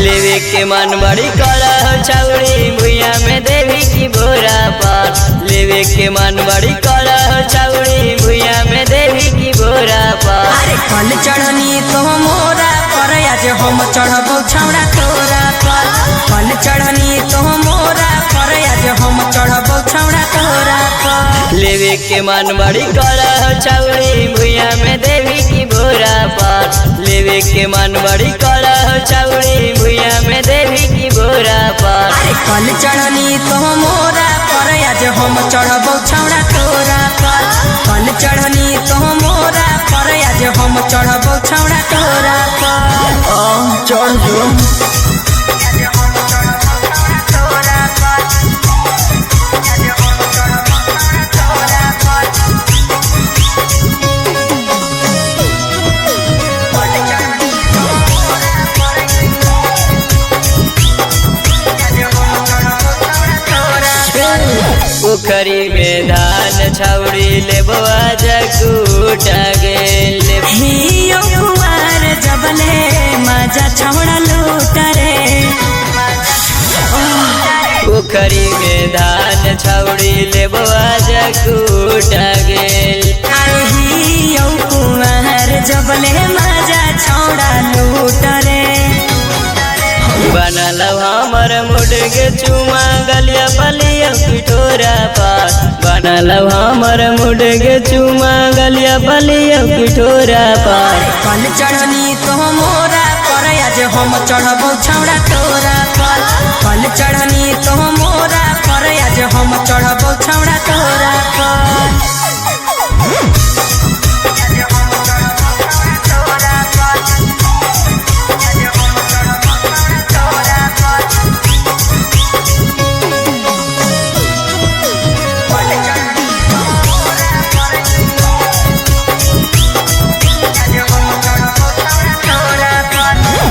लेवे के मन बड़ी करा हो छौड़ी भुइया में देवी की बोरा पार। लेवे के मन बड़ी करा हो छौड़ी भुइया में देवी की बोरा पार। अरे कल चढ़नी तो मोरा पर आज हम चढ़बो छौड़ा तोरा पर। कल चढ़नी तो मोरा पर आज हम चढ़बो छौड़ा तोरा पर। लेवे के मन बड़ी करा हो छौड़ी भुइया में देवी की बोरा पार। लेवे के मन बड़ी करा हो छौड़ी भुइया में देवी की बोरा पार। अरे कल चढ़नी तो मोरा पर आज हम चढ़बो छौड़ा तोरा पर। कल चढ़नी तो मोरा पर आज हम चढ़बो छौड़ा तोरा पर। चढ़ जो पोखरी में धान छौड़ी लेबवा जगूटा गेल। हियो कुवार जबले मजा छौड़ा लूटरे। पोखरी में धान छौड़ी लेबवा जगूटा गेल। अरे हियो कुवार जबले मजा छौड़ा लूटरे। बनल हमर मुड के चुमा गलिया बलिया पिठोरा पार। बनल हमर मुड के चुमा गलिया बलिया पिठोरा पार। कल चढ़नी तो मोरा पर आज हम चढ़बो छौड़ा तोरा पर। कल चढ़नी तो मोरा पर आज हम चढ़बो छौड़ा तोरा पर।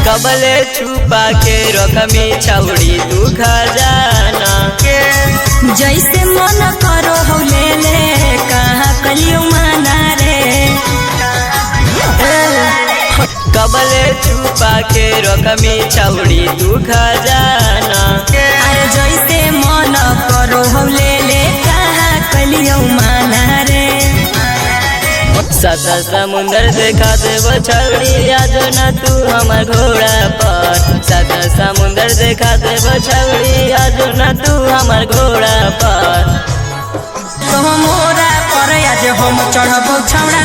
कबले छुपा के रखमी छौड़ी तू खजाना के। जैसे मन करो हो ले ले कहाँ कलियो माना रे। कबले छुपा के रखमी छौड़ी तू खजाना के। अरे जैसे मन करो हो ले ले कहाँ कलियो माना रे। सात समुंदर देखा देव छौड़ी आज न तू हमर घोड़ा पर। सात समुंदर देखा देव छौड़ी आज न तू हमर घोड़ा पर। तो मोरा पर आज हम चढ़बो छौड़ा